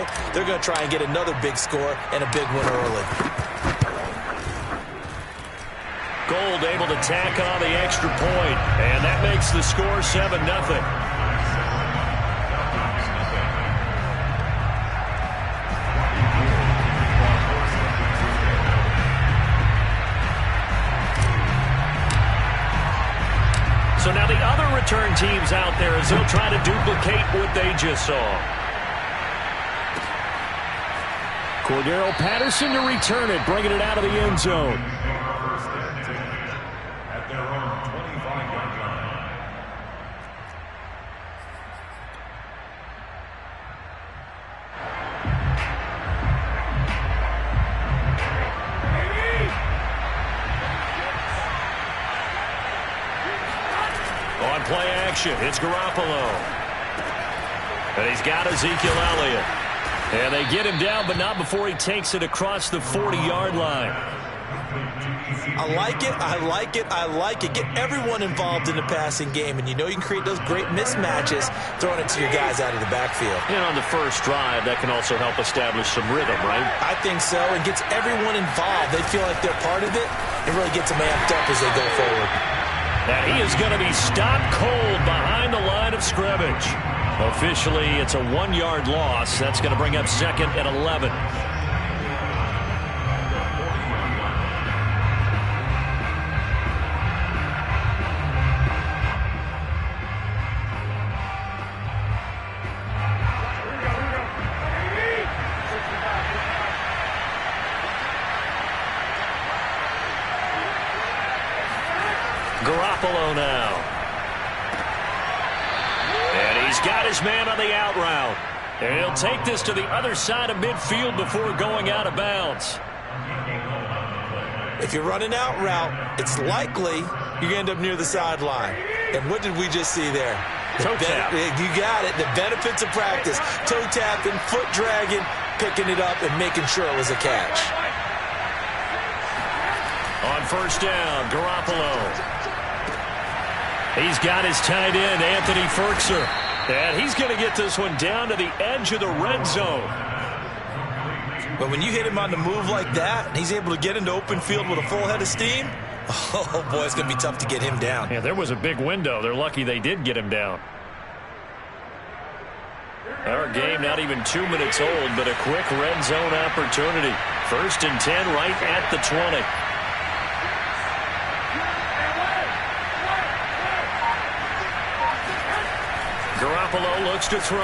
field, they're going to try and get another big score and a big one early. Gold able to tack on the extra point, and that makes the score 7-0. So now the other return teams out there as they'll try to duplicate what they just saw. Cordero Patterson to return it, bringing it out of the end zone. At their own 25-yard line. On play action, it's Garoppolo. And he's got Ezekiel Elliott. And they get him down, but not before he takes it across the 40-yard line. I like it, I like it, I like it. Get everyone involved in the passing game, and you know you can create those great mismatches throwing it to your guys out of the backfield. And on the first drive, that can also help establish some rhythm, right? I think so. It gets everyone involved. They feel like they're part of it. It really gets them amped up as they go forward. And he is going to be stopped cold behind the line of scrimmage. Officially, it's a 1-yard loss. That's going to bring up second and 11. Garoppolo now. And he's got his man on the out route. And he'll take this to the other side of midfield before going out of bounds. If you're running out route, it's likely you're going to end up near the sideline. And what did we just see there? Toe tap. You got it. The benefits of practice. Toe tapping, foot dragging, picking it up, and making sure it was a catch. On first down, Garoppolo. He's got his tight end, Anthony Firkser. And he's going to get this one down to the edge of the red zone. But when you hit him on the move like that, and he's able to get into open field with a full head of steam, oh, boy, it's going to be tough to get him down. Yeah, there was a big window. They're lucky they did get him down. Our game not even 2 minutes old, but a quick red zone opportunity. 1st and 10 right at the 20. Garoppolo looks to throw.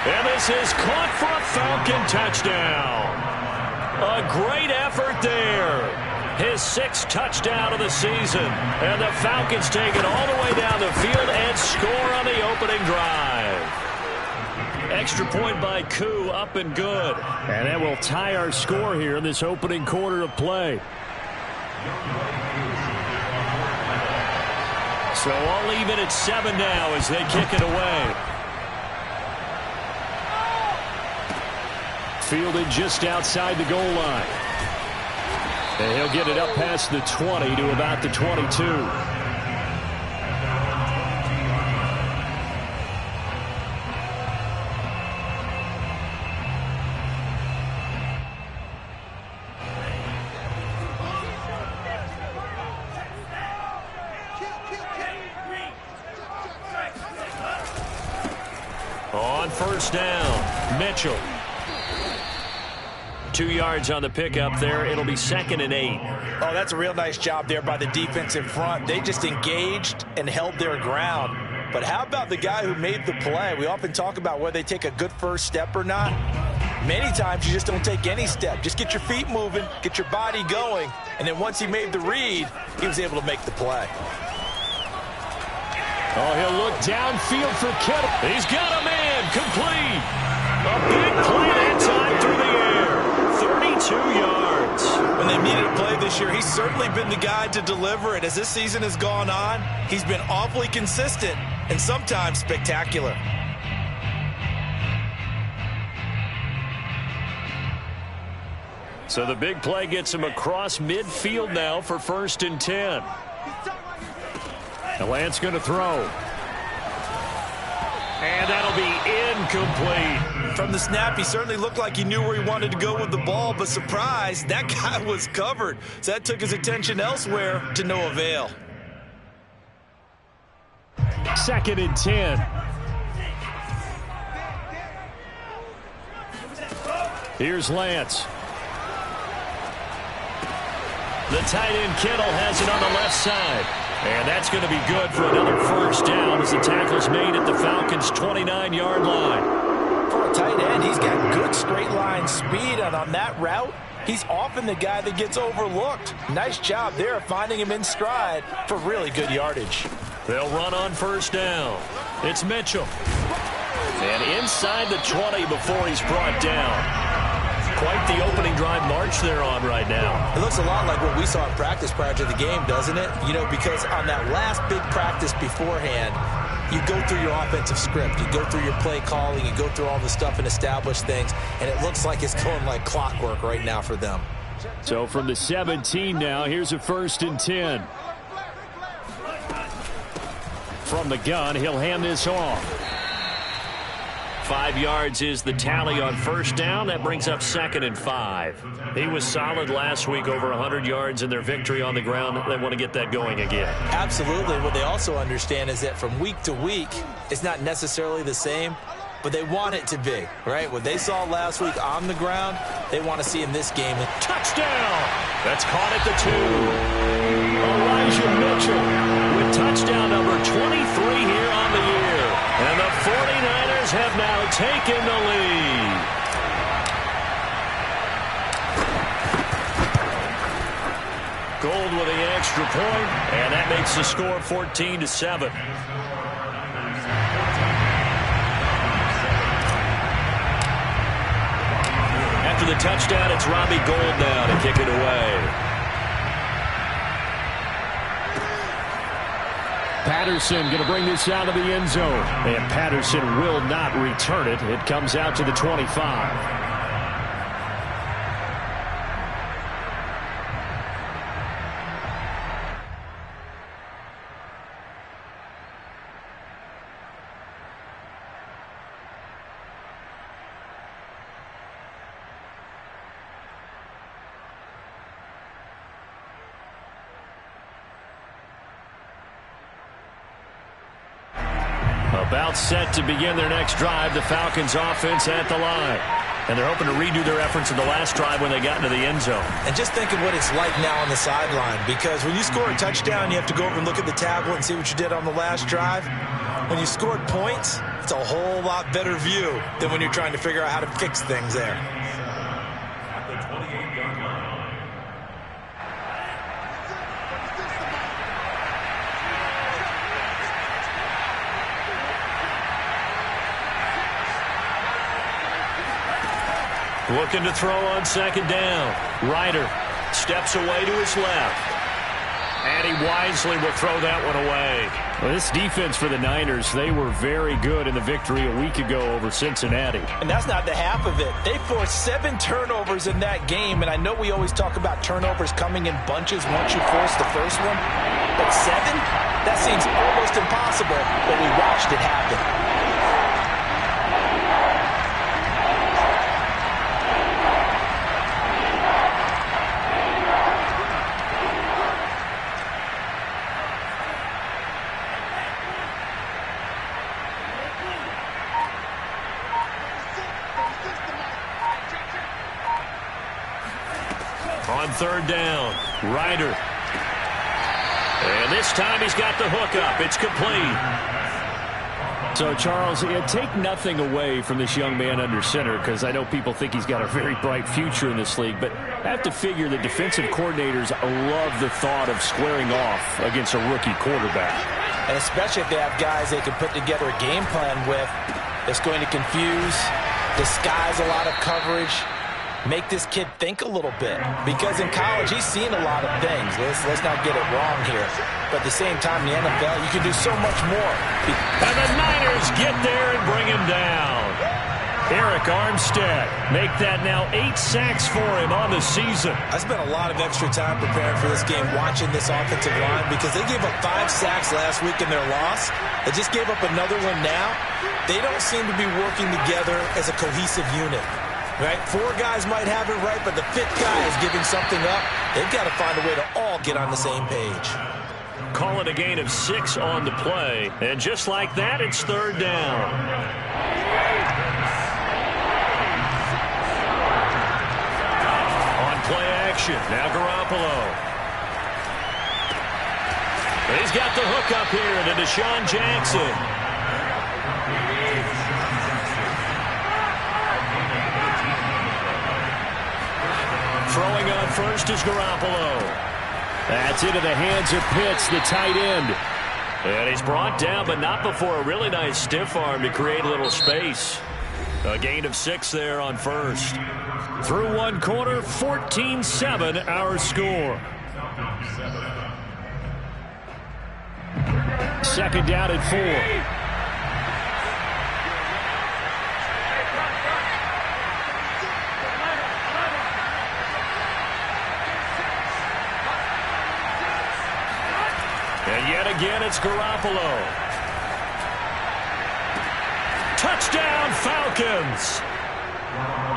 And this is caught for a Falcon touchdown. A great effort there. His 6th touchdown of the season. And the Falcons take it all the way down the field and score on the opening drive. Extra point by Koo, up and good. And that will tie our score here in this opening quarter of play. So all even at 7 now as they kick it away. Fielded just outside the goal line. And he'll get it up past the 20 to about the 22. On first down, Mitchell. 2 yards on the pickup there. It'll be 2nd and 8. Oh, that's a real nice job there by the defense in front. They just engaged and held their ground. But how about the guy who made the play? We often talk about whether they take a good first step or not. Many times you just don't take any step. Just get your feet moving, get your body going, and then once he made the read, he was able to make the play. Oh, he'll look downfield for Kittle. He's got a man complete. A big play that time through the air. 32 yards. When they needed a play this year, he's certainly been the guy to deliver it. As this season has gone on, he's been awfully consistent and sometimes spectacular. So the big play gets him across midfield now for 1st and 10. And Lance going to throw. And that'll be incomplete. From the snap, he certainly looked like he knew where he wanted to go with the ball, but surprise, that guy was covered. So that took his attention elsewhere to no avail. 2nd and 10. Here's Lance. The tight end Kittle has it on the left side. And that's going to be good for another first down as the tackle's made at the Falcons' 29-yard line. For a tight end, he's got good straight line speed, and on that route, he's often the guy that gets overlooked. Nice job there finding him in stride for really good yardage. They'll run on first down. It's Mitchell. And inside the 20 before he's brought down. Quite the opening drive march they're on right now. It looks a lot like what we saw in practice prior to the game, doesn't it? You know, because on that last big practice beforehand, you go through your offensive script. You go through your play calling. You go through all the stuff and establish things. And it looks like it's going like clockwork right now for them. So from the 17 now, here's a 1st and 10. From the gun, he'll hand this off. 5 yards is the tally on first down. That brings up 2nd and 5. He was solid last week, over 100 yards in their victory on the ground. They want to get that going again. Absolutely. What they also understand is that from week to week, it's not necessarily the same, but they want it to be, right? What they saw last week on the ground, they want to see in this game. Touchdown! That's caught at the 2. Elijah Mitchell with touchdown number 23 here on the year. And the 49ers have now taken the lead. Gold with the extra point, and that makes the score 14-7. After the touchdown, it's Robbie Gould now to kick it away. Patterson going to bring this out of the end zone. And Patterson will not return it. It comes out to the 25. About set to begin their next drive, the Falcons offense at the line. And they're hoping to redo their efforts in the last drive when they got into the end zone. And just think of what it's like now on the sideline, because when you score a touchdown, you have to go over and look at the tablet and see what you did on the last drive. When you scored points, it's a whole lot better view than when you're trying to figure out how to fix things there. At the 28-yard line. Looking to throw on second down. Ryder steps away to his left. And he wisely will throw that one away. Well, this defense for the Niners, they were very good in the victory a week ago over Cincinnati. And that's not the half of it. They forced 7 turnovers in that game. And I know we always talk about turnovers coming in bunches once you force the first one. But 7? That seems almost impossible, but we watched it happen. On third down, Ryder. And this time he's got the hook up. It's complete. So, Charles, take nothing away from this young man under center, because I know people think he's got a very bright future in this league, but I have to figure the defensive coordinators love the thought of squaring off against a rookie quarterback. And especially if they have guys they can put together a game plan with that's going to confuse, disguise a lot of coverage, make this kid think a little bit. Because in college, he's seen a lot of things. Let's not get it wrong here. But at the same time, in the NFL, you can do so much more. And the Niners get there and bring him down. Eric Armstead make that now 8 sacks for him on the season. I spent a lot of extra time preparing for this game watching this offensive line because they gave up 5 sacks last week in their loss. They just gave up another one now. They don't seem to be working together as a cohesive unit. Right? 4 guys might have it right, but the 5th guy is giving something up. They've got to find a way to all get on the same page. Call it a gain of 6 on the play. And just like that, it's 3rd down. Play action. Now Garoppolo. He's got the hook up here to Deshaun Jackson. Throwing on first is Garoppolo. That's into the hands of Pitts, the tight end. And he's brought down, but not before a really nice stiff arm to create a little space. A gain of 6 there on first. Through 1 quarter, 14-7 our score. 2nd down and 4. And yet again, it's Garoppolo. Touchdown, Falcons.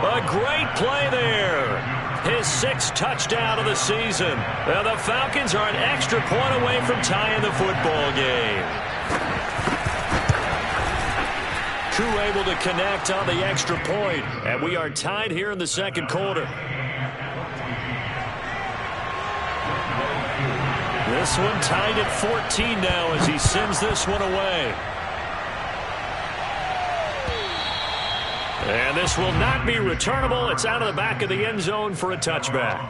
A great play there. His 6th touchdown of the season. Now the Falcons are an extra point away from tying the football game. Koo able to connect on the extra point, and we are tied here in the 2nd quarter. This one tied at 14 now as he sends this one away. And this will not be returnable. It's out of the back of the end zone for a touchback.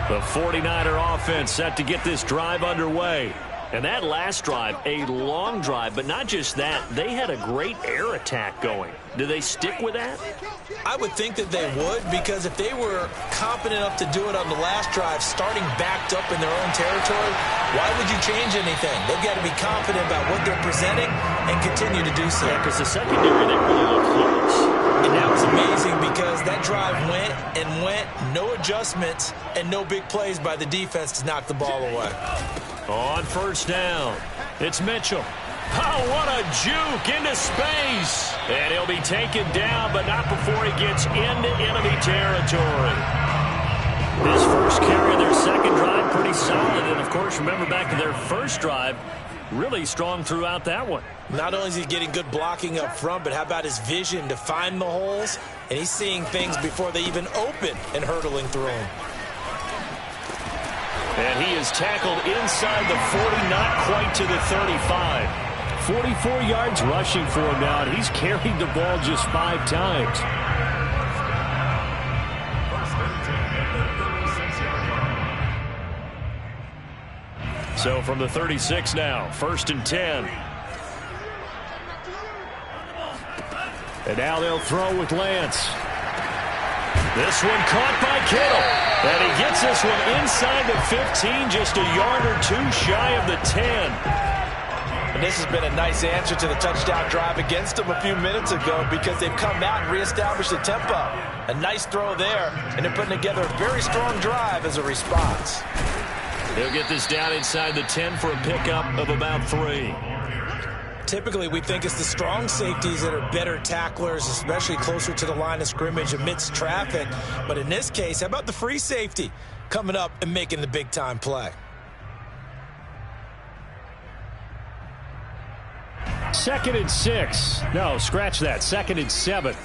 The 49er offense set to get this drive underway. And that last drive, a long drive, but not just that. They had a great air attack going. Do they stick with that? I would think that they would, because if they were competent enough to do it on the last drive, starting backed up in their own territory, why would you change anything? They've got to be confident about what they're presenting and continue to do so. Yeah, because the secondary, they really look close. And that was amazing because that drive went and went, no adjustments, and no big plays by the defense to knock the ball away. On first down, it's Mitchell. Oh, what a juke into space. And he'll be taken down, but not before he gets into enemy territory. His first carry of their 2nd drive, pretty solid. And, of course, remember back to their first drive, really strong throughout that one. Not only is he getting good blocking up front, but how about his vision to find the holes? And he's seeing things before they even open and hurtling through them. And he is tackled inside the 40, not quite to the 35. 44 yards rushing for him now, and he's carried the ball just 5 times. So from the 36 now, 1st and 10. And now they'll throw with Lance. This one caught by Kittle. And he gets this one inside the 15, just a yard or 2 shy of the 10. And this has been a nice answer to the touchdown drive against them a few minutes ago because they've come out and reestablished the tempo. A nice throw there, and they're putting together a very strong drive as a response. They'll get this down inside the 10 for a pickup of about 3. Typically, we think it's the strong safeties that are better tacklers, especially closer to the line of scrimmage amidst traffic. But in this case, how about the free safety coming up and making the big-time play? 2nd and 6. No, scratch that. 2nd and 7.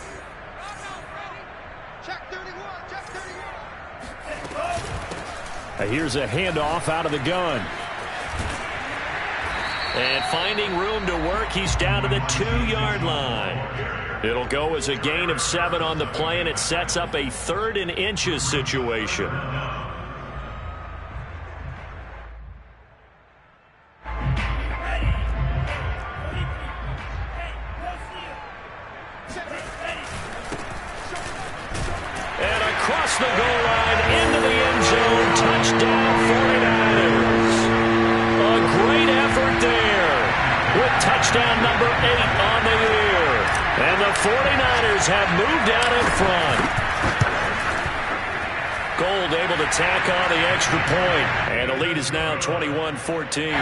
Here's a handoff out of the gun. And finding room to work, he's down to the 2-yard line. It'll go as a gain of 7 on the play, and it sets up a 3rd and inches situation. And across the goal line into the end zone Niners have moved out in front. Gold able to tack on the extra point, and the lead is now 21-14.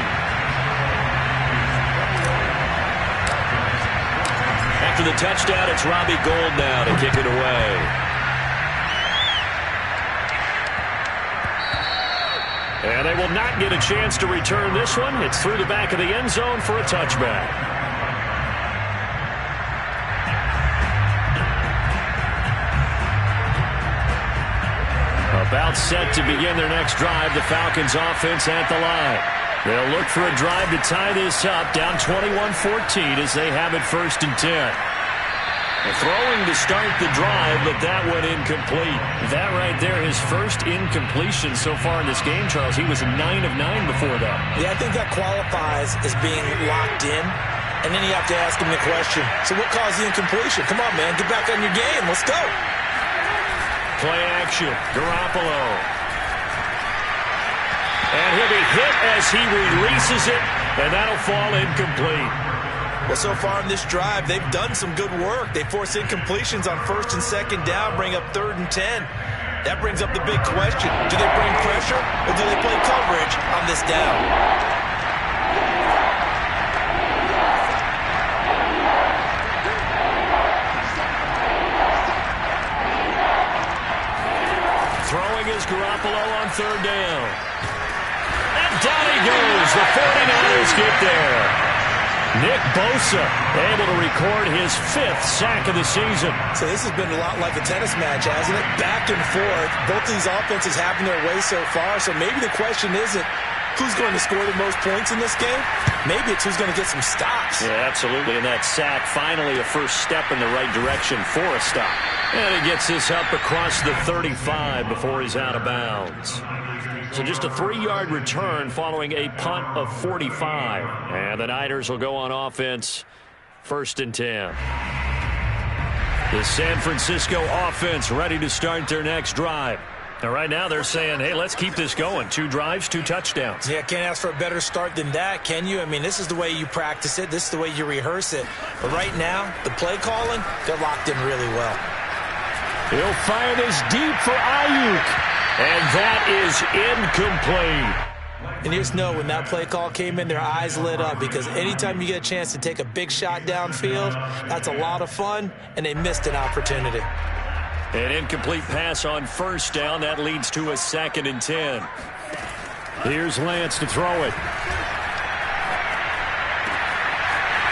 After the touchdown, it's Robbie Gould now to kick it away. And they will not get a chance to return this one. It's through the back of the end zone for a touchback. About set to begin their next drive, the Falcons offense at the line. They'll look for a drive to tie this up, down 21-14 as they have it 1st and 10. Throwing to start the drive, but that went incomplete. That right there, his first incompletion so far in this game, Charles. He was 9 of 9 before that. Yeah, I think that qualifies as being locked in. And then you have to ask him the question, so what caused the incompletion? Come on, man, get back on your game. Let's go. Play action, Garoppolo. And he'll be hit as he releases it, and that'll fall incomplete. Well, so far in this drive, they've done some good work. They force incompletions on 1st and 2nd down, bring up 3rd and 10. That brings up the big question. Do they bring pressure, or do they play coverage on this down? Garoppolo on 3rd down. And down he goes. The 49ers get there. Nick Bosa able to record his 5th sack of the season. So this has been a lot like a tennis match, hasn't it? Back and forth. Both these offenses having their way so far. So maybe the question isn't who's going to score the most points in this game. Maybe it's who's going to get some stops. Yeah, absolutely. And that sack, finally a first step in the right direction for a stop. And he gets this up across the 35 before he's out of bounds. So just a 3-yard return following a punt of 45. And the Niners will go on offense 1st and 10. The San Francisco offense ready to start their next drive. And right now they're saying, hey, let's keep this going. 2 drives, 2 touchdowns. Yeah, can't ask for a better start than that, can you? I mean, this is the way you practice it. This is the way you rehearse it. But right now, the play calling, they're locked in really well. He'll fire this deep for Ayuk. And that is incomplete. And you just know when that play call came in, their eyes lit up, because anytime you get a chance to take a big shot downfield, that's a lot of fun, and they missed an opportunity. An incomplete pass on 1st down. That leads to a 2nd and 10. Here's Lance to throw it.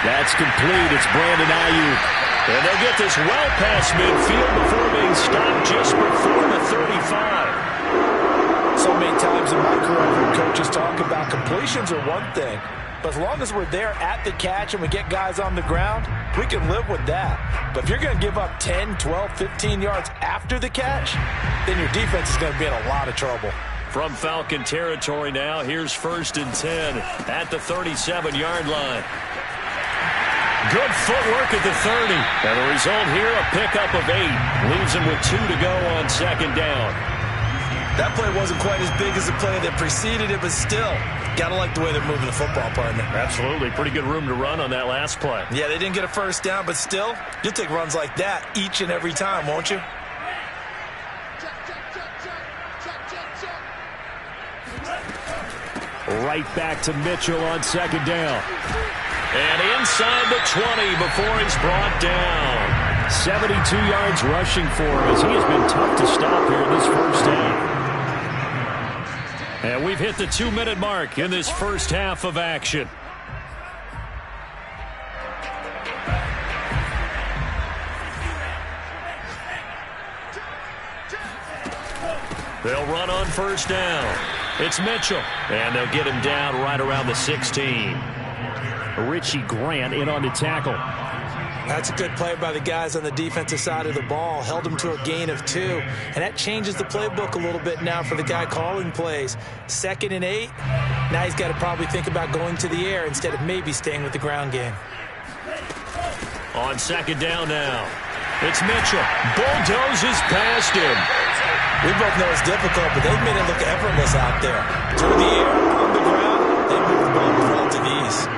That's complete. It's Brandon Ayuk. And they'll get this well past midfield before being stopped just before the 35. So many times in my career, I've heard coaches talk about completions are one thing. But as long as we're there at the catch and we get guys on the ground, we can live with that. But if you're going to give up 10, 12, 15 yards after the catch, then your defense is going to be in a lot of trouble. From Falcon territory now, here's 1st and 10 at the 37-yard line. Good footwork at the 30. And the result here, a pickup of 8. Leaves him with 2 to go on 2nd down. That play wasn't quite as big as the play that preceded it, but still, got to like the way they're moving the football, partner. Absolutely. Pretty good room to run on that last play. Yeah, they didn't get a 1st down, but still, you'll take runs like that each and every time, won't you? Right back to Mitchell on 2nd down. And inside the 20 before he's brought down. 72 yards rushing for him as he has been tough to stop here in this 1st half. And we've hit the 2-minute mark in this 1st half of action. They'll run on 1st down. It's Mitchell. And they'll get him down right around the 16. Richie Grant in on the tackle. That's a good play by the guys on the defensive side of the ball. Held him to a gain of 2. And that changes the playbook a little bit now for the guy calling plays. 2nd and 8. Now he's got to probably think about going to the air instead of maybe staying with the ground game. On 2nd down now. It's Mitchell. Bulldozes past him. We both know it's difficult, but they've made it look effortless out there. Through the air, on the ground, they move the ball with relative ease.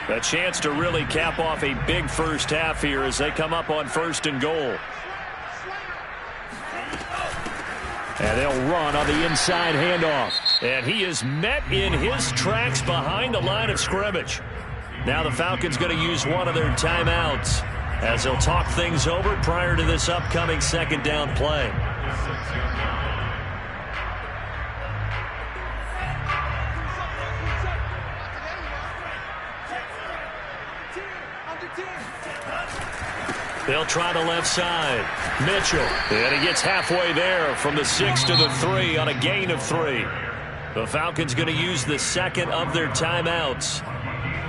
A chance to really cap off a big first half here as they come up on 1st and goal. And they'll run on the inside handoff. And he is met in his tracks behind the line of scrimmage. Now the Falcons going to use one of their timeouts as they'll talk things over prior to this upcoming 2nd down play. They'll try the left side. Mitchell. And he gets halfway there from the 6 to the 3 on a gain of 3. The Falcons going to use the 2nd of their timeouts.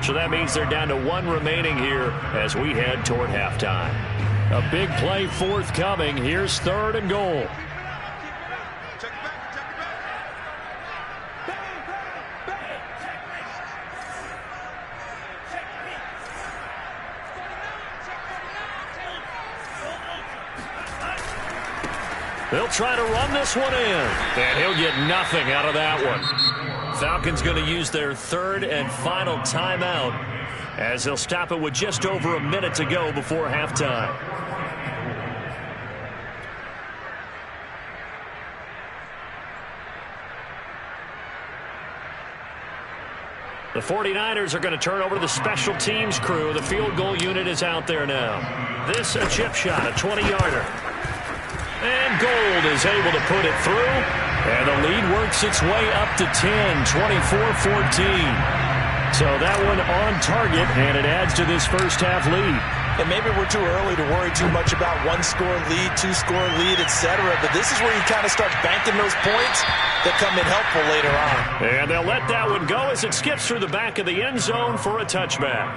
So that means they're down to 1 remaining here as we head toward halftime. A big play forthcoming. Here's 3rd and goal. They'll try to run this one in, and he'll get nothing out of that one. Falcons going to use their 3rd and final timeout as they'll stop it with just over a minute to go before halftime. The 49ers are going to turn over to the special teams crew. The field goal unit is out there now. This a chip shot, a 20-yarder. And Gold is able to put it through. And the lead works its way up to 10, 24-14. So that one on target, and it adds to this first half lead. And maybe we're too early to worry too much about 1-score lead, 2-score lead, etc. But this is where you kind of start banking those points that come in helpful later on. And they'll let that one go as it skips through the back of the end zone for a touchback.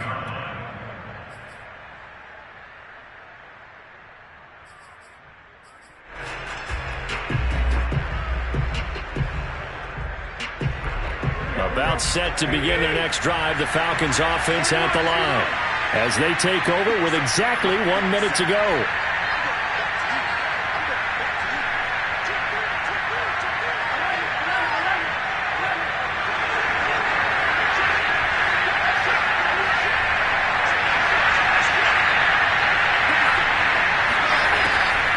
About set to begin their next drive, the Falcons offense at the line as they take over with exactly 1 minute to go.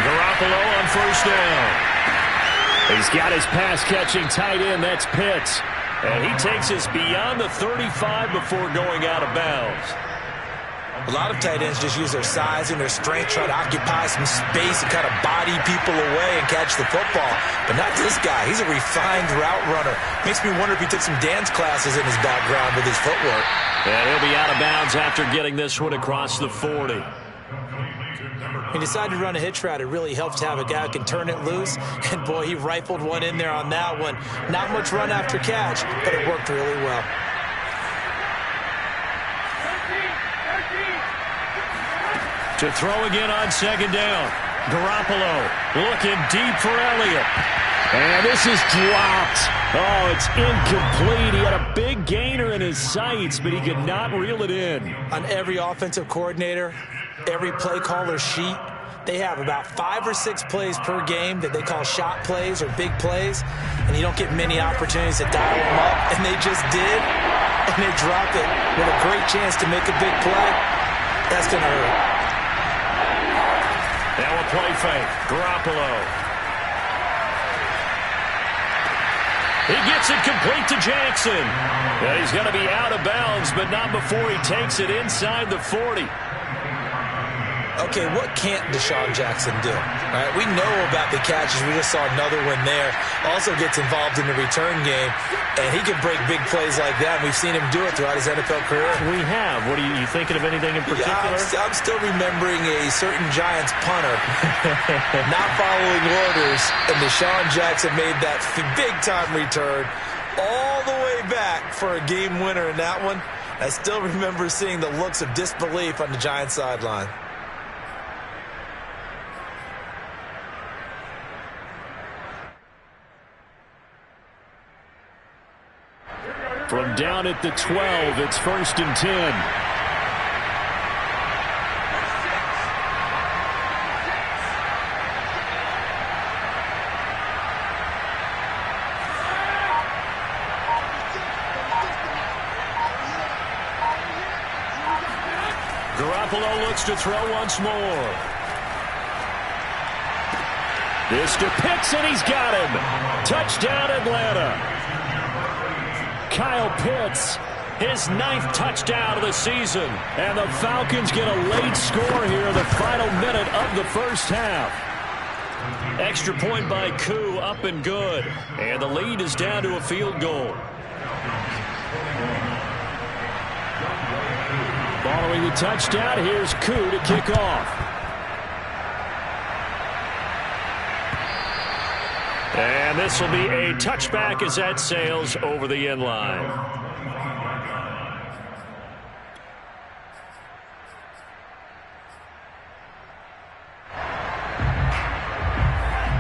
Garoppolo on 1st down. He's got his pass-catching tight end, that's Pitts. And he takes us beyond the 35 before going out of bounds. A lot of tight ends just use their size and their strength, try to occupy some space and kind of body people away and catch the football. But not this guy. He's a refined route runner. Makes me wonder if he took some dance classes in his background with his footwork. And he'll be out of bounds after getting this one across the 40. He decided to run a hitch route. It really helps to have a guy who can turn it loose. And, boy, he rifled one in there on that one. Not much run after catch, but it worked really well. To throw again on 2nd down. Garoppolo looking deep for Elliott. And this is dropped. Oh, it's incomplete. He had a big gainer in his sights, but he could not reel it in. On every offensive coordinator, every play caller sheet, they have about 5 or 6 plays per game that they call shot plays or big plays, and you don't get many opportunities to dial them up, and they just did, and they dropped it with a great chance to make a big play. That's going to hurt. Now a play fake. Garoppolo. He gets it complete to Jackson. And he's going to be out of bounds, but not before he takes it inside the 40. Okay, what can't Deshaun Jackson do? All right, we know about the catches. We just saw another one there. Also gets involved in the return game, and he can break big plays like that. And we've seen him do it throughout his NFL career. We have. What are you thinking of anything in particular? Yeah, I'm still remembering a certain Giants punter not following orders, and Deshaun Jackson made that big-time return all the way back for a game winner in that one. I still remember seeing the looks of disbelief on the Giants sideline. From down at the 12, it's 1st and 10. Garoppolo looks to throw once more. This to Pitts, and he's got him. Touchdown, Atlanta. Kyle Pitts, his 9th touchdown of the season. And the Falcons get a late score here in the final minute of the first half. Extra point by Koo, up and good. And the lead is down to a field goal. Following the touchdown, here's Koo to kick off. And this will be a touchback as that sails over the end line.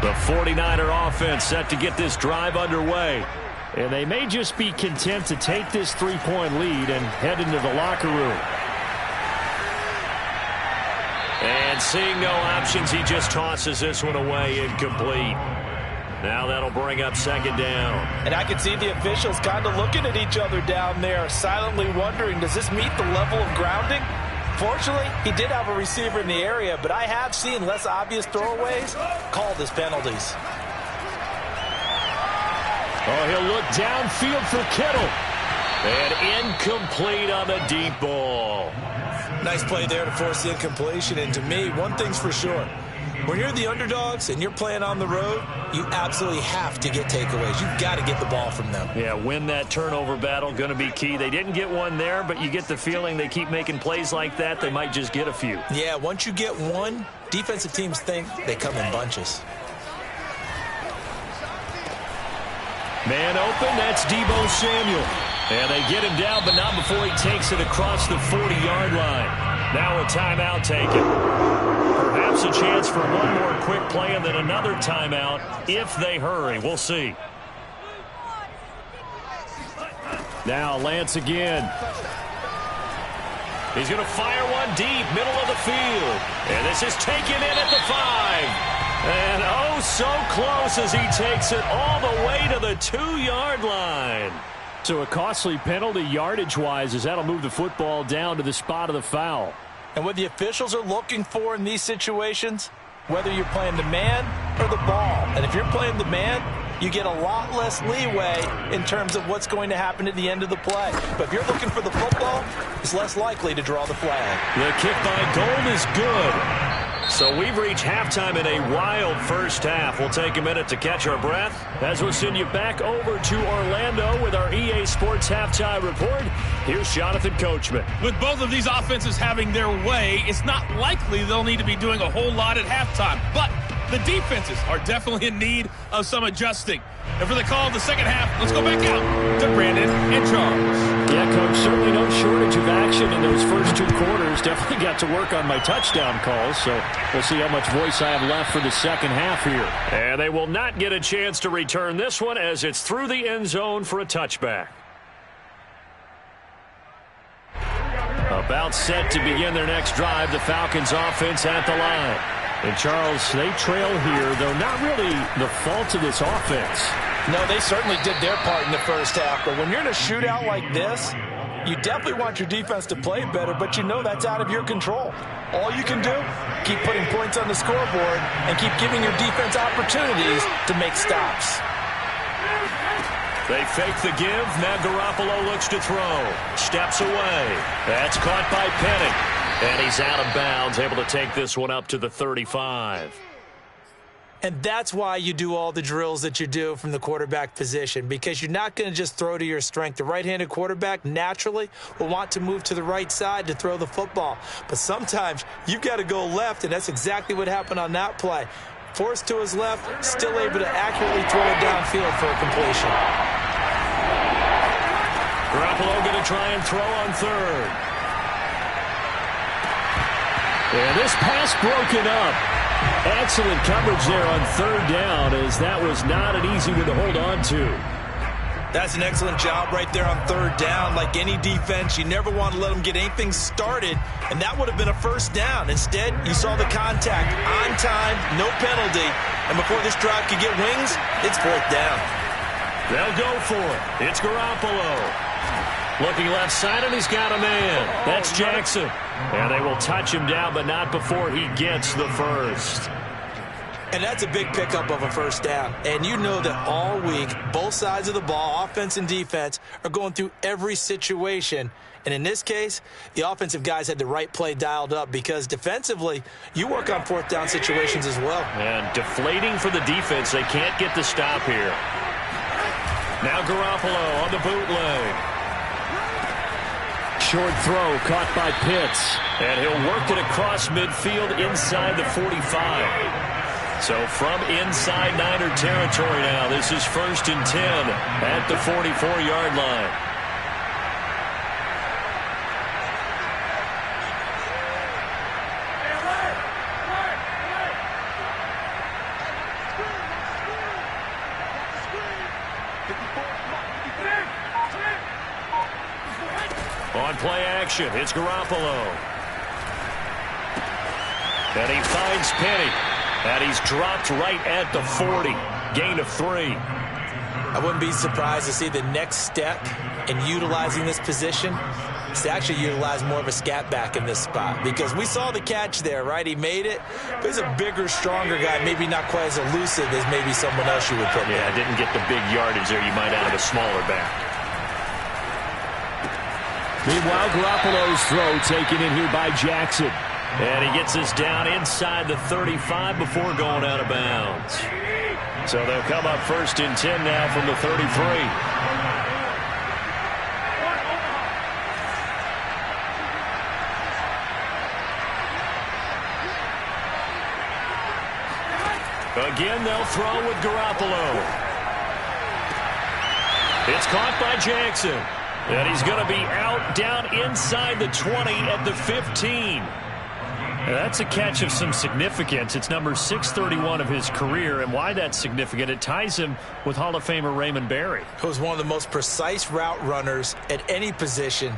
The 49er offense set to get this drive underway. And they may just be content to take this 3-point lead and head into the locker room. And seeing no options, he just tosses this one away incomplete. Now that'll bring up second down. And I can see the officials kind of looking at each other down there, silently wondering, does this meet the level of grounding? Fortunately, he did have a receiver in the area, but I have seen less obvious throwaways called as penalties. Oh, he'll look downfield for Kittle. And incomplete on the deep ball. Nice play there to force the incompletion. And to me, one thing's for sure. When you're the underdogs and you're playing on the road, you absolutely have to get takeaways. You've got to get the ball from them. Yeah, win that turnover battle, going to be key. They didn't get one there, but you get the feeling they keep making plays like that, they might just get a few. Yeah, once you get one, defensive teams think they come in bunches. Man open, that's Deebo Samuel. And they get him down, but not before he takes it across the 40-yard line. Now a timeout taken. Perhaps a chance for one more quick play and then another timeout if they hurry. We'll see. Now Lance again. He's going to fire one deep, middle of the field. And this is taken in at the 5. And oh, so close as he takes it all the way to the 2-yard line. So a costly penalty yardage-wise as that'll move the football down to the spot of the foul. And what the officials are looking for in these situations, whether you're playing the man or the ball. And if you're playing the man, you get a lot less leeway in terms of what's going to happen at the end of the play. But if you're looking for the football, it's less likely to draw the flag. The kick by Gold is good. So we've reached halftime in a wild first half. We'll take a minute to catch our breath as we'll send you back over to Orlando with our EA Sports Halftime Report. Here's Jonathan Coachman. With both of these offenses having their way, it's not likely they'll need to be doing a whole lot at halftime. But the defenses are definitely in need of some adjusting. And for the call of the second half, let's go back out to Brandon and Charles. Yeah, Coach, certainly no shortage of action in those first 2 quarters. Definitely got to work on my touchdown calls, so we'll see how much voice I have left for the second half here. And they will not get a chance to return this one as it's through the end zone for a touchback. About set to begin their next drive, the Falcons offense at the line. And, Charles, they trail here, though not really the fault of this offense. No, they certainly did their part in the first half. But when you're in a shootout like this, you definitely want your defense to play better, but you know that's out of your control. All you can do, keep putting points on the scoreboard and keep giving your defense opportunities to make stops. They fake the give. Now Garoppolo looks to throw. Steps away. That's caught by Penning. And he's out of bounds, able to take this one up to the 35. And that's why you do all the drills that you do from the quarterback position, because you're not going to just throw to your strength. The right-handed quarterback naturally will want to move to the right side to throw the football. But sometimes you've got to go left, and that's exactly what happened on that play. Forced to his left, still able to accurately throw it downfield for a completion. Garoppolo going to try and throw on third. And this pass broken up. Excellent coverage there on third down, as that was not an easy one to hold on to. That's an excellent job right there on third down. Like any defense, you never want to let them get anything started, and that would have been a first down. Instead, you saw the contact on time, no penalty, and before this drive could get wings, it's fourth down. They'll go for it. It's Garoppolo. Looking left side, and he's got a man. That's Jackson. And they will touch him down, but not before he gets the first. And that's a big pickup of a first down. And you know that all week, both sides of the ball, offense and defense, are going through every situation. And in this case, the offensive guys had the right play dialed up because defensively, you work on fourth down situations as well. And deflating for the defense. They can't get the stop here. Now Garoppolo on the bootleg. Short throw caught by Pitts. And he'll work it across midfield inside the 45. So from inside Niner territory now, this is 1st and 10 at the 44-yard line. On play action, it's Garoppolo. And he finds Penny. And he's dropped right at the 40. Gain of 3. I wouldn't be surprised to see the next step in utilizing this position is to actually utilize more of a scat back in this spot. Because we saw the catch there, right? He made it. But he's a bigger, stronger guy. Maybe not quite as elusive as maybe someone else you would put there. Yeah, didn't get the big yardage there you might out of a smaller back. Meanwhile, Garoppolo's throw taken in here by Jackson. And he gets this down inside the 35 before going out of bounds. So they'll come up 1st and 10 now from the 33. Again, they'll throw with Garoppolo. It's caught by Jackson. And he's going to be out down inside the 20 at the 15. That's a catch of some significance. It's number 631 of his career, and why that's significant, it ties him with Hall of Famer Raymond Berry. Who was one of the most precise route runners at any position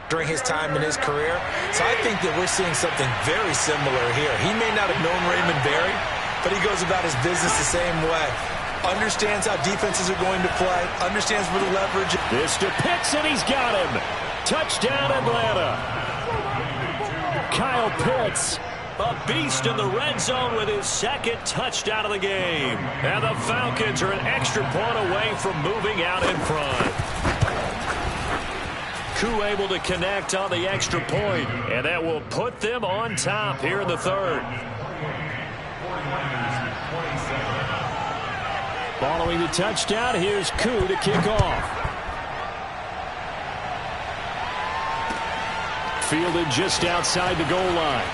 during his time in his career. So I think that we're seeing something very similar here. He may not have known Raymond Berry, but he goes about his business the same way. Understands how defenses are going to play, understands where the leverage. This to Pitts, and he's got him. Touchdown, Atlanta. Kyle Pitts, a beast in the red zone with his second touchdown of the game. And the Falcons are an extra point away from moving out in front. Koo able to connect on the extra point, and that will put them on top here in the third. Following the touchdown, here's Koo to kick off. Fielded just outside the goal line.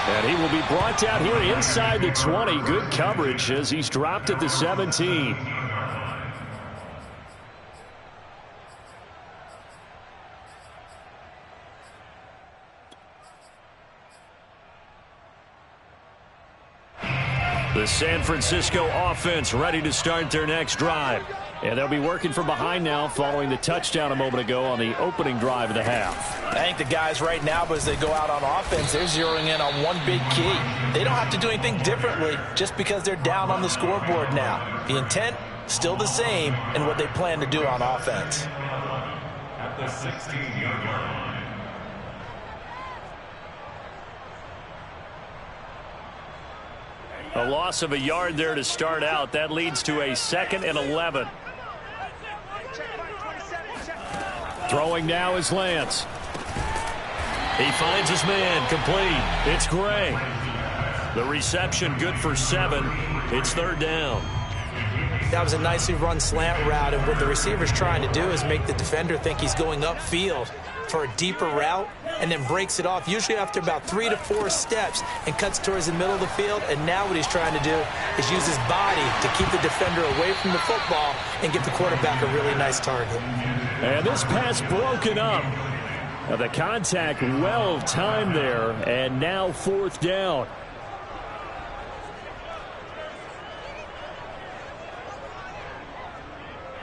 And he will be brought down here inside the 20. Good coverage as he's dropped at the 17. The San Francisco offense ready to start their next drive. And they'll be working from behind now following the touchdown a moment ago on the opening drive of the half. I think the guys right now, as they go out on offense, they're zeroing in on one big key. They don't have to do anything differently just because they're down on the scoreboard now. The intent, still the same in what they plan to do on offense. At the 16-yard line. A loss of a yard there to start out. That leads to a 2nd and 11. Throwing now is Lance. He finds his man, complete. It's Gray. The reception good for 7. It's 3rd down. That was a nicely run slant route, and what the receiver's trying to do is make the defender think he's going upfield for a deeper route and then breaks it off, usually after about 3 to 4 steps, and cuts towards the middle of the field. And now what he's trying to do is use his body to keep the defender away from the football and give the quarterback a really nice target. And this pass broken up. The contact well timed there, and now 4th down.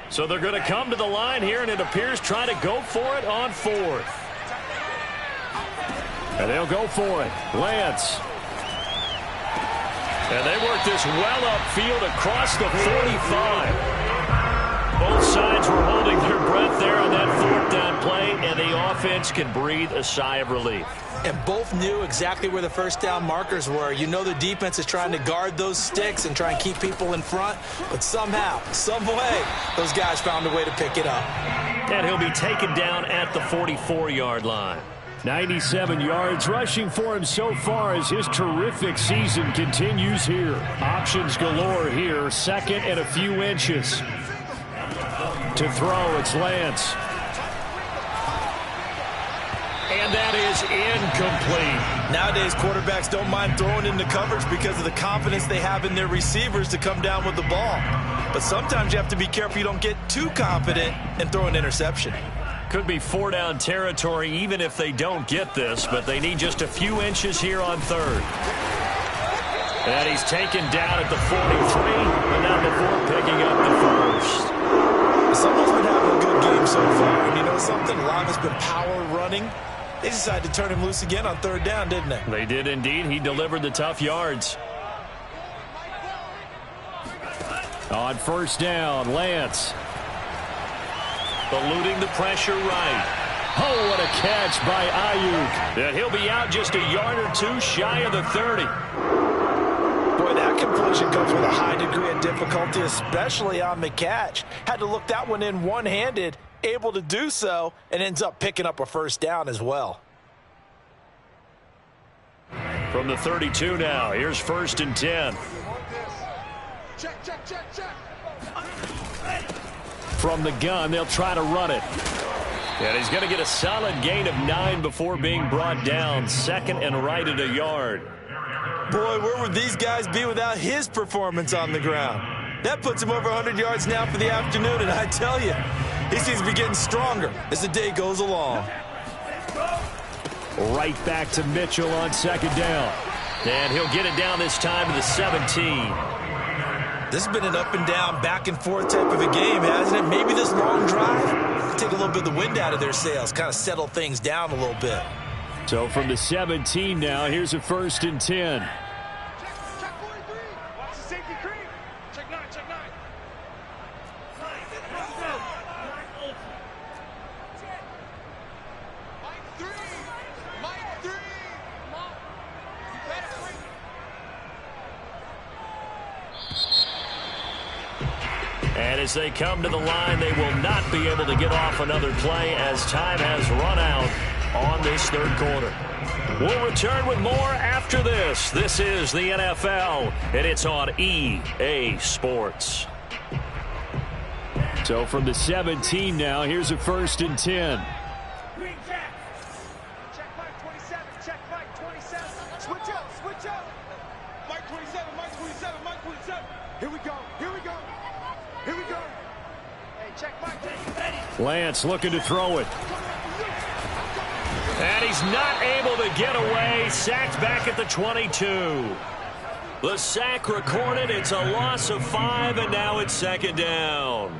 So they're going to come to the line here, and it appears trying to go for it on 4th. And they'll go for it. Lance. And they work this well upfield across the 45. Both sides were holding their breath there on that 4th down can breathe a sigh of relief. And both knew exactly where the first down markers were. You know the defense is trying to guard those sticks and try and keep people in front, but somehow, some way, those guys found a way to pick it up. And he'll be taken down at the 44-yard line. 97 yards rushing for him so far as his terrific season continues here. Options galore here, second and a few inches. To throw, it's Lance. And that is incomplete. Nowadays, quarterbacks don't mind throwing into coverage because of the confidence they have in their receivers to come down with the ball. But sometimes you have to be careful you don't get too confident and throw an interception. Could be 4-down territory even if they don't get this, but they need just a few inches here on third. And he's taken down at the 43, and now before picking up the first. Someone's been having a good game so far, and you know something? A lot has been power running. They decided to turn him loose again on third down, didn't they? They did indeed. He delivered the tough yards. On first down, Lance. Eluding the pressure right. Oh, what a catch by Ayuk. And he'll be out just a yard or two shy of the 30. Boy, that completion comes with a high degree of difficulty, especially on the catch. Had to look that one in one-handed, able to do so, and ends up picking up a first down as well. From the 32 now, here's 1st and 10. Check, check, check, check. From the gun, they'll try to run it. And he's going to get a solid gain of 9 before being brought down. Second and right at a yard. Boy, where would these guys be without his performance on the ground? That puts him over 100 yards now for the afternoon, and I tell you, he seems to be getting stronger as the day goes along. Right back to Mitchell on second down. And he'll get it down this time to the 17. This has been an up and down, back and forth type of a game, hasn't it? Maybe this long drive take a little bit of the wind out of their sails, kind of settle things down a little bit. So from the 17 now, here's a 1st and 10. Check 43. Watch the safety creep. Check 9, check 9. Mike 3. Mike 3. Come on. You better bring it. And as they come to the line, they will not be able to get off another play as time has run out on this third quarter. We'll return with more after this. This is the NFL, and it's on EA Sports. So from the 17 now, here's a 1st and 10. Check Mike 27. Check Mike 27. Switch up. Switch up. Mike 27. Mike 27. Mike 27. Here we go. Here we go. Here we go. Hey, check Mike. Lance looking to throw it. And he's not able to get away. Sacked back at the 22. The sack recorded. It's a loss of 5, and now it's second down.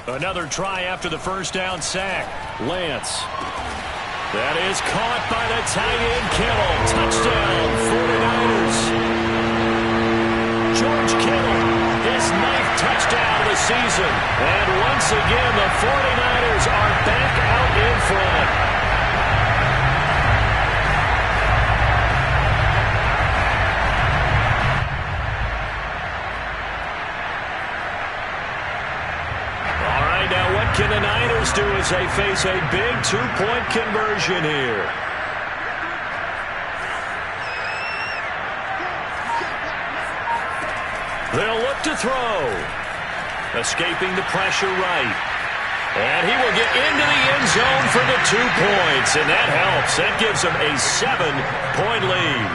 Another try after the first down sack. Lance. That is caught by the tight end, Kittle. Touchdown, 49ers. George Kittle, his 9th touchdown of the season. And once again, the 49ers are back out in front. All right, now what can the Niners do as they face a big 2-point conversion here? They'll look to throw. Escaping the pressure right. And he will get into the end zone for the 2 points. And that helps. That gives them a 7-point lead.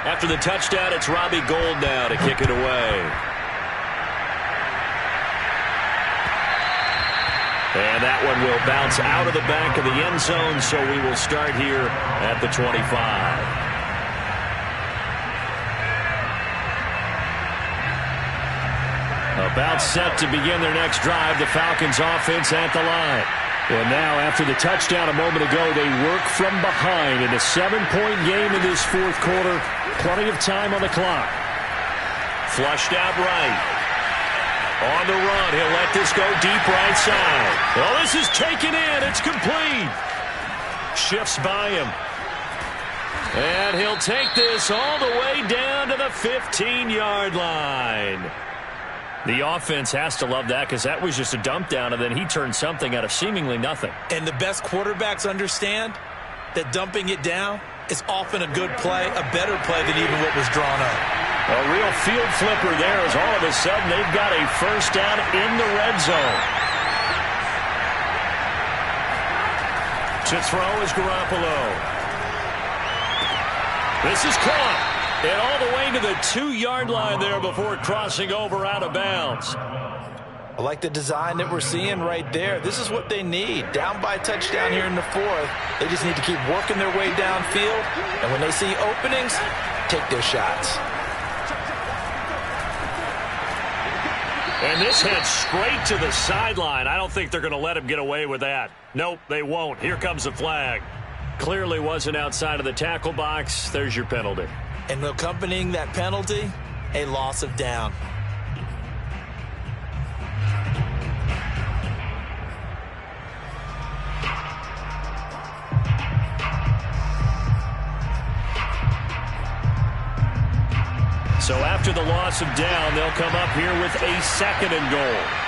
After the touchdown, it's Robbie Gould now to kick it away. And that one will bounce out of the back of the end zone, so we will start here at the 25. A About set to begin their next drive, the Falcons offense at the line. And now, after the touchdown a moment ago, they work from behind in a 7-point game in this fourth quarter. Plenty of time on the clock. Flushed out right. On the run, he'll let this go deep right side. Well, this is taken in. It's complete. Shifts by him. And he'll take this all the way down to the 15-yard line. The offense has to love that because that was just a dump down, and then he turned something out of seemingly nothing. And the best quarterbacks understand that dumping it down is often a good play, a better play than even what was drawn up. A real field flipper there as all of a sudden they've got a first down in the red zone. To throw is Garoppolo. This is caught. And all the way to the 2-yard line there before crossing over out of bounds. I like the design that we're seeing right there. This is what they need. Down by a touchdown here in the fourth. They just need to keep working their way downfield. And when they see openings, take their shots. And this heads straight to the sideline. I don't think they're going to let him get away with that. Nope, they won't. Here comes the flag. Clearly wasn't outside of the tackle box. There's your penalty. And accompanying that penalty, a loss of down. So after the loss of down, they'll come up here with a 2nd and goal.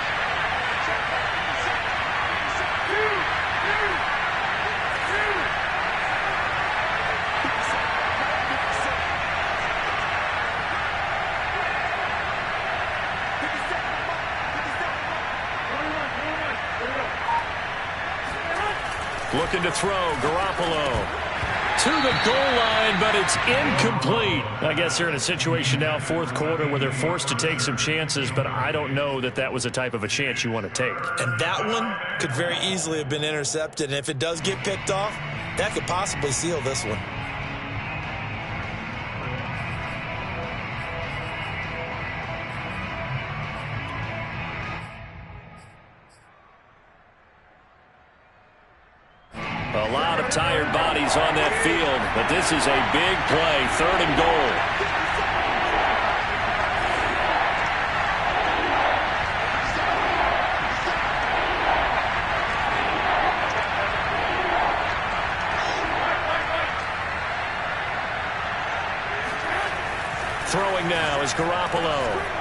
Looking to throw, Garoppolo to the goal line, but it's incomplete. I guess they're in a situation now, fourth quarter, where they're forced to take some chances, but I don't know that that was a type of a chance you want to take. And that one could very easily have been intercepted, and if it does get picked off, that could possibly seal this one. A lot of tired bodies on that field, but this is a big play, 3rd and goal. Throwing now is Garoppolo.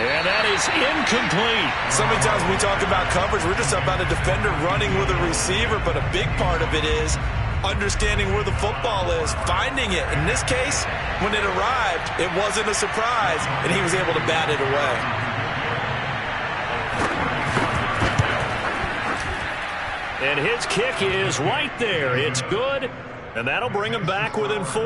And that is incomplete. So many times we talk about coverage, we're just about a defender running with a receiver, but a big part of it is understanding where the football is, finding it. In this case, when it arrived, it wasn't a surprise, and he was able to bat it away. And his kick is right there. It's good, and that'll bring him back within 4.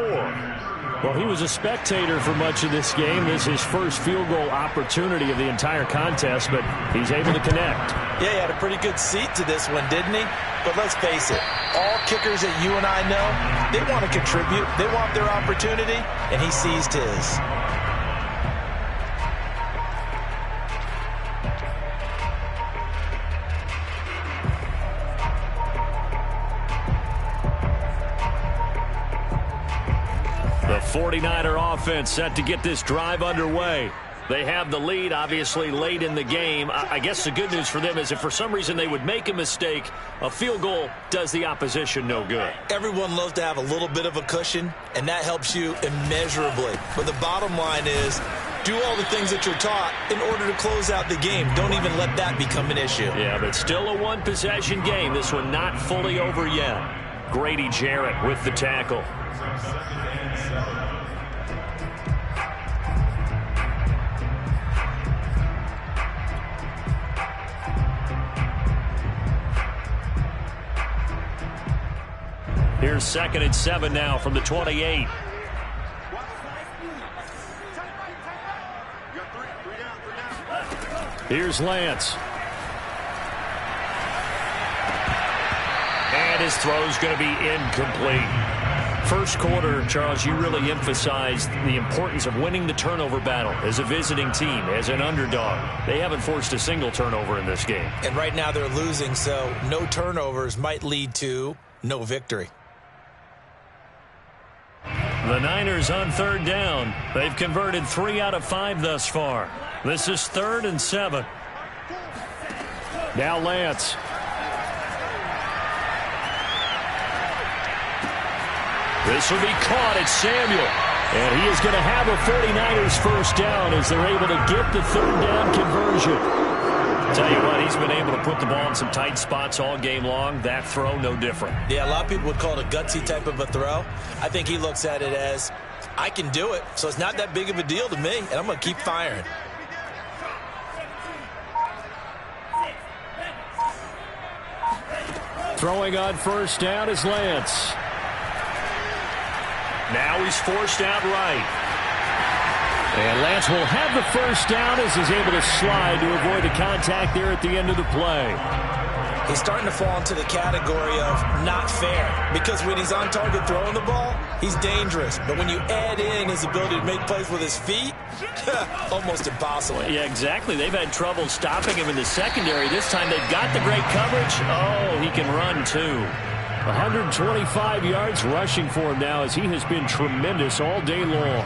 Well, he was a spectator for much of this game. This is his first field goal opportunity of the entire contest, but he's able to connect. Yeah, he had a pretty good seat to this one, didn't he? But let's face it, all kickers that you and I know, they want to contribute. They want their opportunity, and he seized his. The 49er offense set to get this drive underway. They have the lead, obviously, late in the game. I guess the good news for them is if for some reason they would make a mistake, a field goal does the opposition no good. Everyone loves to have a little bit of a cushion, and that helps you immeasurably. But the bottom line is, do all the things that you're taught in order to close out the game. Don't even let that become an issue. Yeah, but still a one-possession game. This one not fully over yet. Grady Jarrett with the tackle. Here's 2nd and 7 now from the 28. Here's Lance. And his throw's going to be incomplete. First quarter, Charles, you really emphasized the importance of winning the turnover battle as a visiting team, as an underdog. They haven't forced a single turnover in this game. And right now they're losing, so no turnovers might lead to no victory. The Niners on third down. They've converted 3 out of 5 thus far. This is 3rd and 7. Now Lance. This will be caught. It's Samuel. And he is going to have a 49ers first down as they're able to get the third down conversion. Tell you what, he's been able to put the ball in some tight spots all game long. That throw, no different. Yeah, a lot of people would call it a gutsy type of a throw. I think he looks at it as, I can do it, so it's not that big of a deal to me, and I'm going to keep firing. Throwing on first down is Lance. Now he's forced out right. And Lance will have the first down as he's able to slide to avoid the contact there at the end of the play. He's starting to fall into the category of not fair, because when he's on target throwing the ball, he's dangerous. But when you add in his ability to make plays with his feet, almost impossible. Yeah, exactly. They've had trouble stopping him in the secondary. This time they've got the great coverage. Oh, he can run too. 125 yards rushing for him now as he has been tremendous all day long.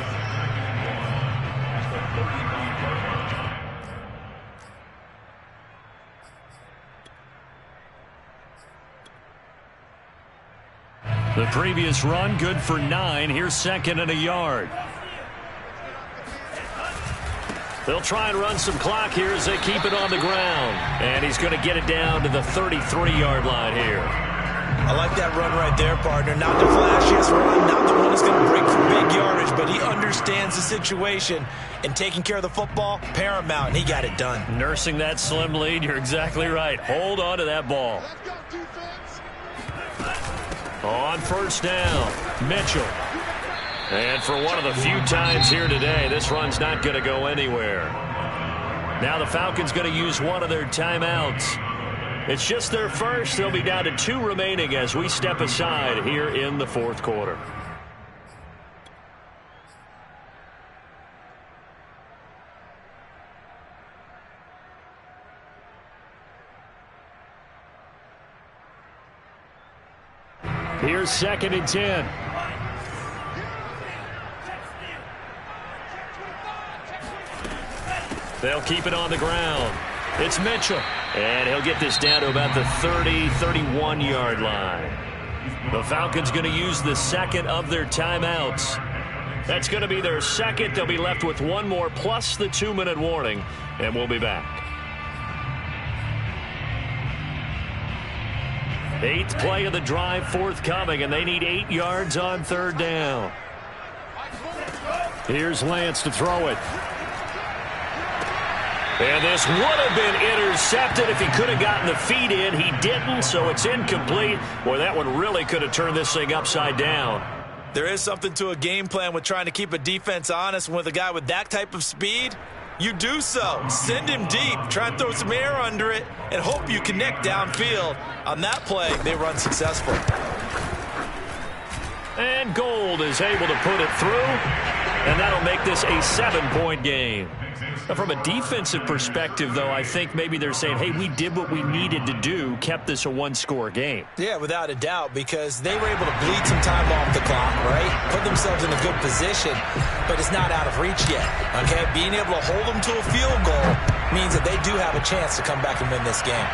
The previous run, good for 9. Here's 2nd and a yard. They'll try and run some clock here as they keep it on the ground. And he's going to get it down to the 33-yard line here. I like that run right there, partner. Not the flashiest run, not the one that's going to break for big yardage, but he understands the situation, and taking care of the football, paramount, and he got it done. Nursing that slim lead, you're exactly right. Hold on to that ball. On first down, Mitchell. And for one of the few times here today, this run's not going to go anywhere. Now the Falcons going to use one of their timeouts. It's just their first. They'll be down to 2 remaining as we step aside here in the 4th quarter. Here's 2nd and 10. They'll keep it on the ground. It's Mitchell. And he'll get this down to about the 31-yard line. The Falcons going to use the 2nd of their timeouts. That's going to be their 2nd. They'll be left with 1 more plus the 2-minute warning. And we'll be back. 8th play of the drive forthcoming, and they need 8 yards on 3rd down. Here's Lance to throw it. And this would have been intercepted if he could have gotten the feet in. He didn't, so it's incomplete. Boy, that one really could have turned this thing upside down. There is something to a game plan with trying to keep a defense honest. With a guy with that type of speed, you do so. Send him deep. Try and throw some air under it and hope you connect downfield. On that play, they run successful. And Gold is able to put it through, and that'll make this a 7-point game. Now, from a defensive perspective, though, I think maybe they're saying, hey, we did what we needed to do, kept this a 1-score game. Yeah, without a doubt, because they were able to bleed some time off the clock, right? Put themselves in a good position, but it's not out of reach yet, okay? Being able to hold them to a field goal means that they do have a chance to come back and win this game.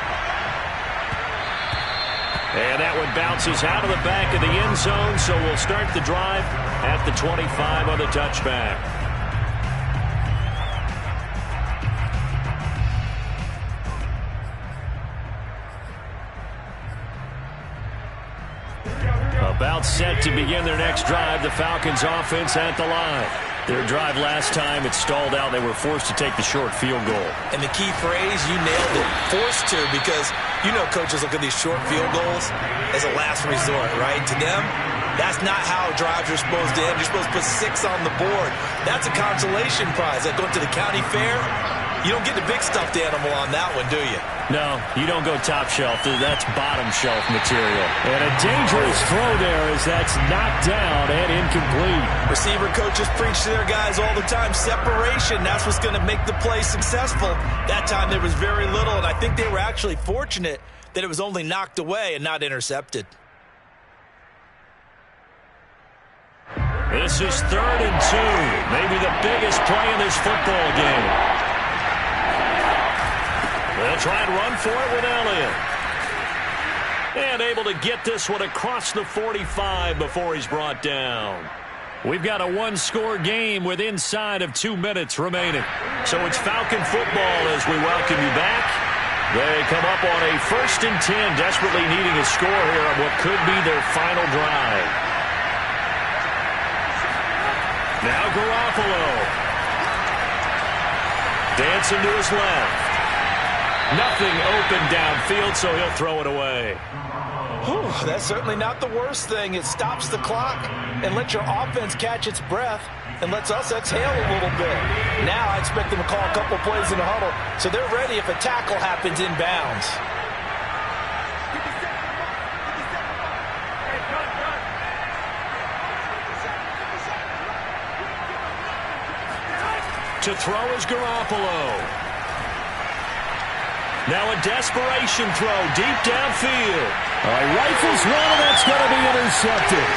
And that one bounces out of the back of the end zone, so we'll start the drive at the 25 on the touchback. About set to begin their next drive, the Falcons offense at the line. Their drive last time, it stalled out. They were forced to take the short field goal. And the key phrase, you nailed it, forced to, because you know coaches look at these short field goals as a last resort, right? To them, that's not how drives are supposed to end. You're supposed to put 6 on the board. That's a consolation prize. Like going to the county fair, You don't get the big stuffed animal on that one, do you? No, you don't go top shelf. That's bottom shelf material. And a dangerous throw there as that's knocked down and incomplete. Receiver coaches preach to their guys all the time. Separation, that's what's going to make the play successful. That time there was very little, and I think they were actually fortunate that it was only knocked away and not intercepted. This is 3rd and 2. Maybe the biggest play in this football game. They'll try and run for it with Elliott. And able to get this one across the 45 before he's brought down. We've got a one-score game with inside of 2 minutes remaining. So it's Falcon football as we welcome you back. They come up on a 1st and 10, desperately needing a score here on what could be their final drive. Now Garoppolo. Dancing to his left. Nothing open downfield, so he'll throw it away. Whew, that's certainly not the worst thing. It stops the clock and lets your offense catch its breath and lets us exhale a little bit. Now I expect them to call a couple plays in the huddle, so they're ready if a tackle happens inbounds. To throw is Garoppolo. Now a desperation throw deep downfield. Rifles one, and that's going to be intercepted.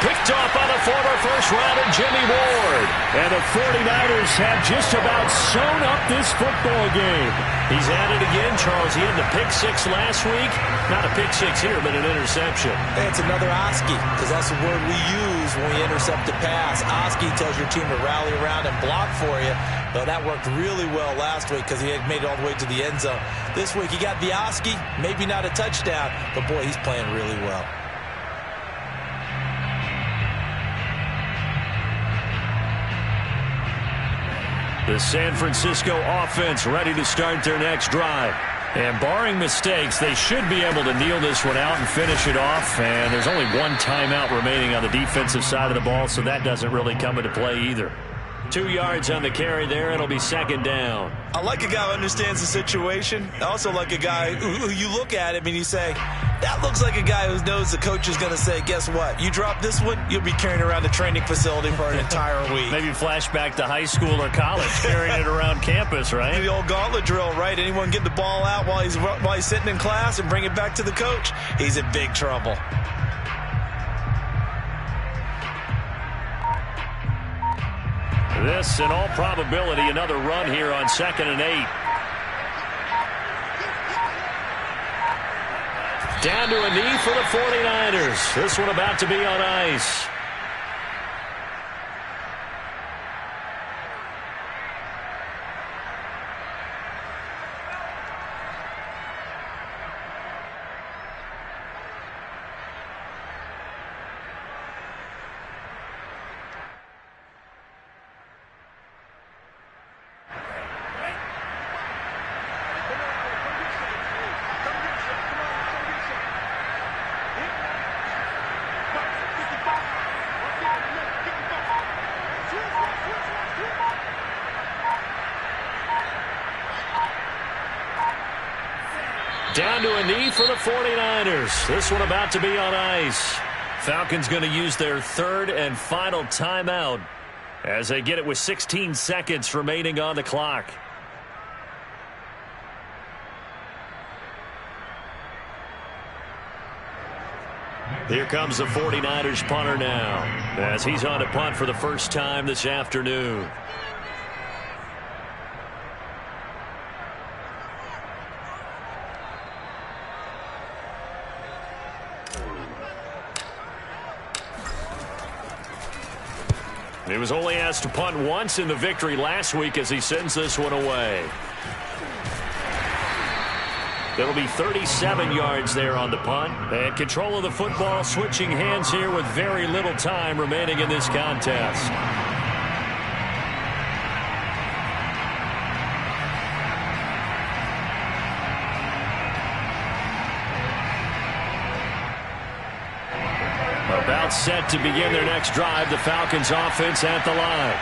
Picked off by the former first-rounder Jimmy Ward. And the 49ers have just about sewn up this football game. He's at it again, Charles. He had the pick 6 last week. Not a pick 6 here, but an interception. Hey, it's another Oski, because that's the word we use when we intercept a pass. Oski tells your team to rally around and block for you. Well, that worked really well last week because he had made it all the way to the end zone. This week he got the Oski, maybe not a touchdown, but boy, he's playing really well. The San Francisco offense ready to start their next drive. And barring mistakes, they should be able to kneel this one out and finish it off. And there's only one timeout remaining on the defensive side of the ball, so that doesn't really come into play either. 2 yards on the carry there. It'll be 2nd down. I like a guy who understands the situation. I also like a guy who you look at him and you say, that looks like a guy who knows the coach is going to say, guess what? You drop this one, you'll be carrying around the training facility for an entire week. Maybe flashback to high school or college, carrying it around campus, right? The old gauntlet drill, right? Anyone get the ball out while he's sitting in class and bring it back to the coach? He's in big trouble. This, in all probability, another run here on 2nd and 8. Down to a knee for the 49ers. This one about to be on ice. Down to a knee for the 49ers. This one about to be on ice. Falcons going to use their 3rd and final timeout as they get it with 16 seconds remaining on the clock. Here comes the 49ers punter now as he's on to punt for the first time this afternoon. He was only asked to punt once in the victory last week as he sends this one away. That'll be 37 yards there on the punt. And control of the football switching hands here with very little time remaining in this contest. About set to begin their next drive. The Falcons offense at the line.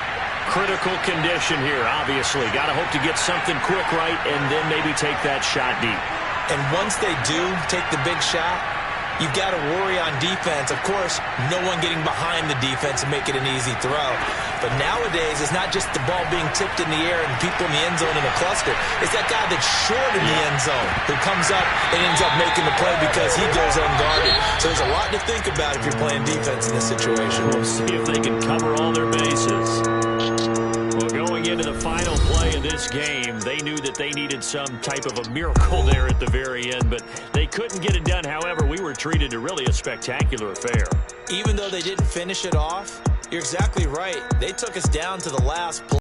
critical condition here, obviously. Got to hope to get something quick right and then maybe take that shot deep. And once they do take the big shot, you've got to worry on defense. Of course, no one getting behind the defense and make it an easy throw. But nowadays, it's not just the ball being tipped in the air and people in the end zone in a cluster. It's that guy that's short in the end zone who comes up and ends up making the play because he goes unguarded. So there's a lot to think about if you're playing defense in this situation. We'll see if they can cover all their bases. Well, going into the final play of this game, they knew that they needed some type of a miracle there at the very end, but they couldn't get it done. However, we were treated to really a spectacular affair. Even though they didn't finish it off, you're exactly right. They took us down to the last play.